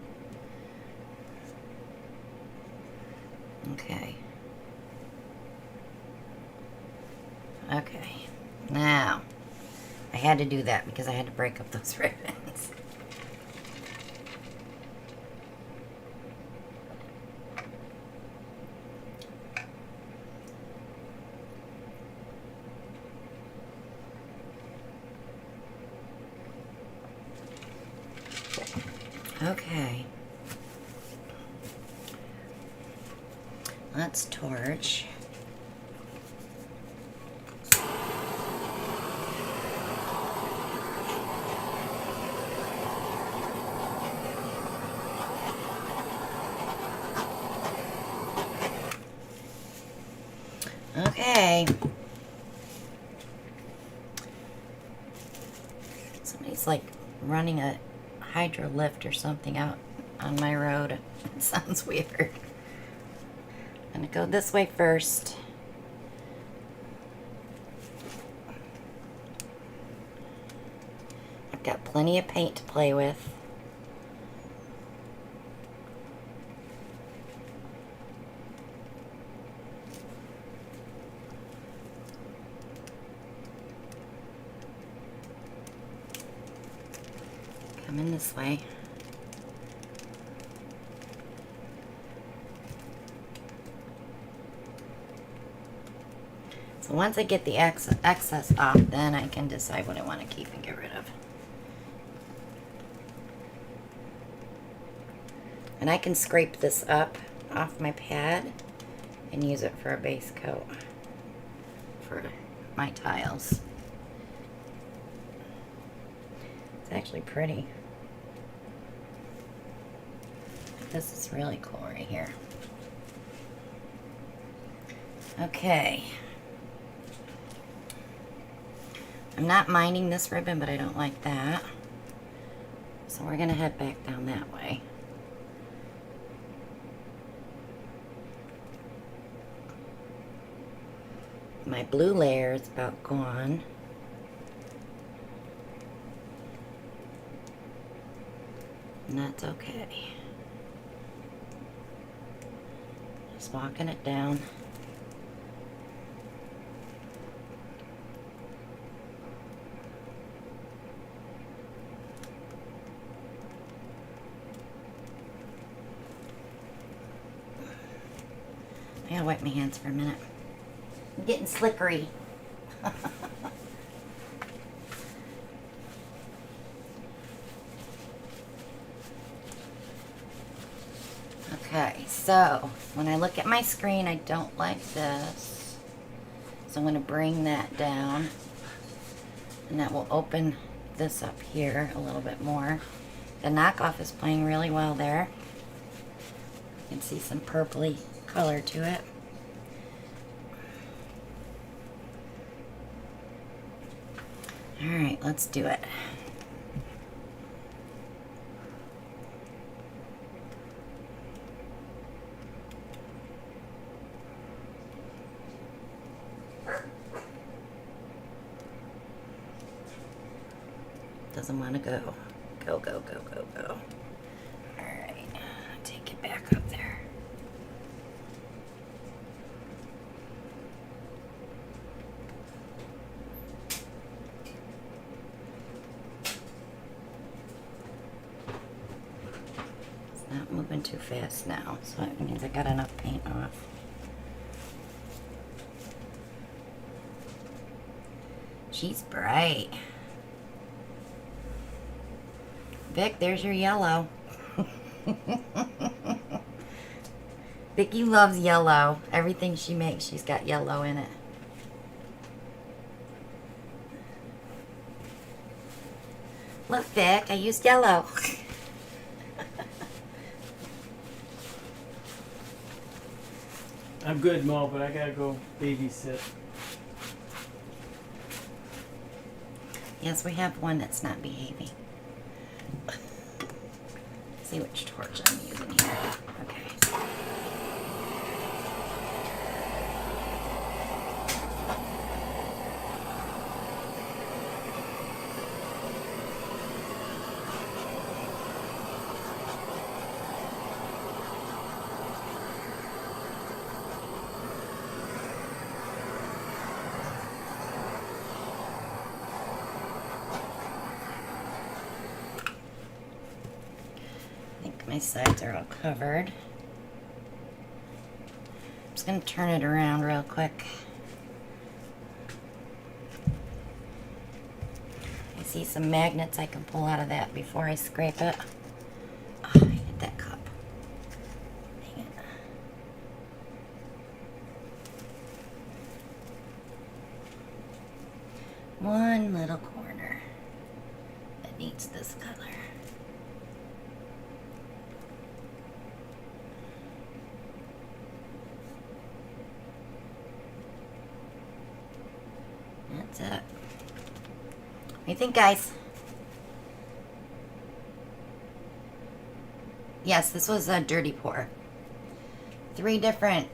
Okay. Okay. Now, I had to do that because I had to break up those ribbons. Okay. Let's torch. Okay. Somebody's like running a hydro lift or something out on my road. It sounds weird. I'm gonna go this way first. I've got plenty of paint to play with. Coming this way. So once I get the excess off, then I can decide what I want to keep and get rid of. And I can scrape this up off my pad and use it for a base coat for my tiles. It's actually pretty. This is really cool right here. Okay. I'm not minding this ribbon, but I don't like that. So we're gonna head back down that way. My blue layer is about gone. And that's okay. Just walking it down. I gotta wipe my hands for a minute. I'm getting slickery. Okay, so when I look at my screen, I don't like this. So I'm going to bring that down. And that will open this up here a little bit more. The knockoff is playing really well there. You can see some purpley color to it. Alright, let's do it. Doesn't want to go. Go, go, go, go, go. Alright, take it back up there. It's not moving too fast now, so it means I got enough paint off. She's bright. Vic, there's your yellow. Vicky loves yellow. Everything she makes, she's got yellow in it. Look, Vic, I used yellow.
I'm good, Mo, but I gotta go babysit.
Yes, we have one that's not behaving. See which torch I'm using here. Okay. My sides are all covered. I'm just going to turn it around real quick. I see some magnets I can pull out of that before I scrape it. Oh, I hit that cup. Dang it. One little corner that needs this color. That's it. What do you think, guys? Yes, this was a dirty pour. 3 different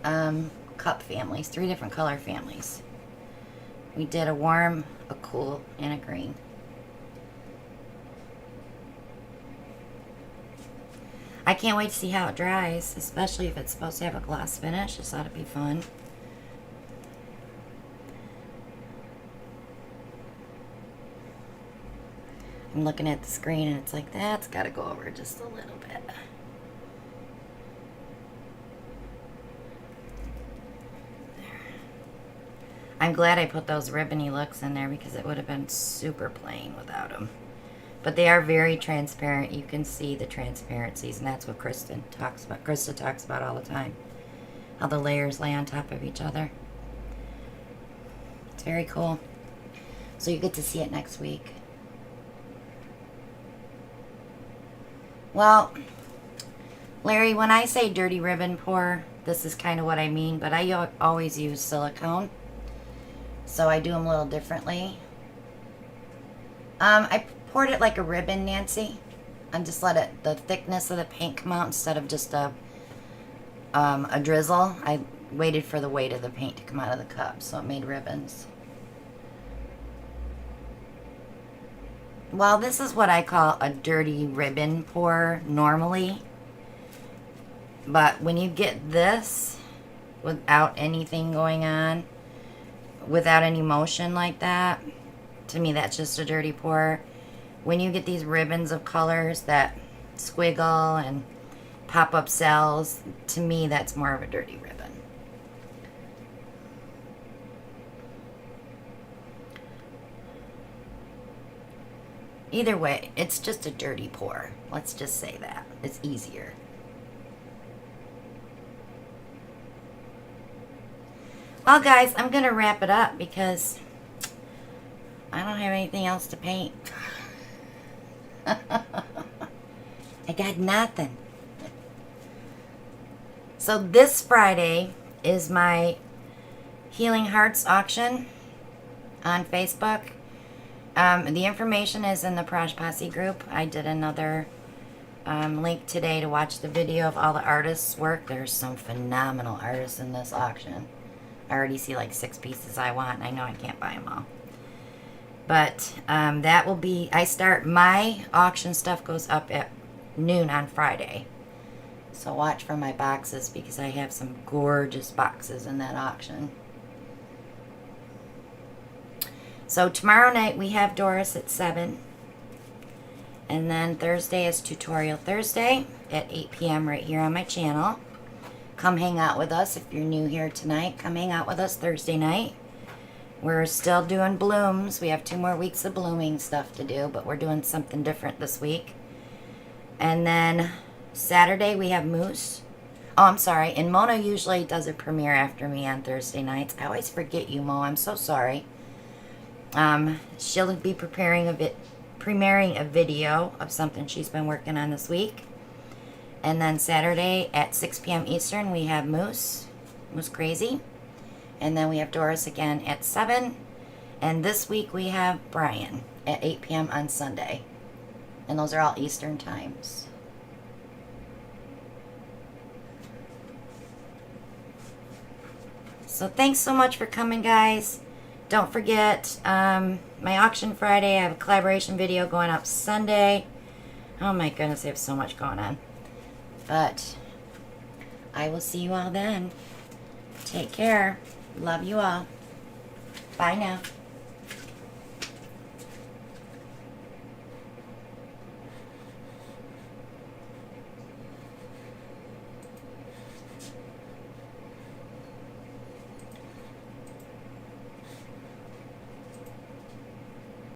cup families, 3 different color families. We did a warm, a cool, and a green. I can't wait to see how it dries, especially if it's supposed to have a gloss finish. This ought to be fun. I'm looking at the screen and it's like, that's got to go over just a little bit. There. I'm glad I put those ribbony looks in there because it would have been super plain without them. But they are very transparent. You can see the transparencies, and that's what Krista talks about all the time. How the layers lay on top of each other. It's very cool. So you get to see it next week. Well, Larry, when I say dirty ribbon pour, this is kind of what I mean, but I always use silicone, so I do them a little differently. I poured it like a ribbon, Nancy, and just let the thickness of the paint come out instead of just a drizzle. I waited for the weight of the paint to come out of the cup, so it made ribbons. Well, this is what I call a dirty ribbon pour normally. But when you get this without anything going on, without any motion like that, to me that's just a dirty pour. When you get these ribbons of colors that squiggle and pop up cells, to me that's more of a dirty ribbon. Either way, it's just a dirty pour. Let's just say that. It's easier. Well, guys, I'm going to wrap it up because I don't have anything else to paint. I got nothing. So this Friday is my Healing Hearts auction on Facebook. The information is in the Proj Posse group. I did another link today to watch the video of all the artists' work. There's some phenomenal artists in this auction. I already see like 6 pieces I want. I know I can't buy them all. But that will be, my auction stuff goes up at noon on Friday. So watch for my boxes because I have some gorgeous boxes in that auction. So tomorrow night we have Doris at 7. And then Thursday is Tutorial Thursday at 8 p.m. right here on my channel. Come hang out with us if you're new here tonight. Come hang out with us Thursday night. We're still doing blooms. We have 2 more weeks of blooming stuff to do, but we're doing something different this week. And then Saturday we have Moose. Oh, I'm sorry. And Mona usually does a premiere after me on Thursday nights. I always forget you, Mo. I'm so sorry. She'll be premiering a video of something she's been working on this week. And then Saturday at 6 p.m. Eastern, we have Moose Crazy. And then we have Doris again at 7. And this week we have Brian at 8 p.m. on Sunday. And those are all Eastern times. So thanks so much for coming, guys. Don't forget, my auction Friday, I have a collaboration video going up Sunday. Oh my goodness, I have so much going on. But I will see you all then. Take care. Love you all. Bye now.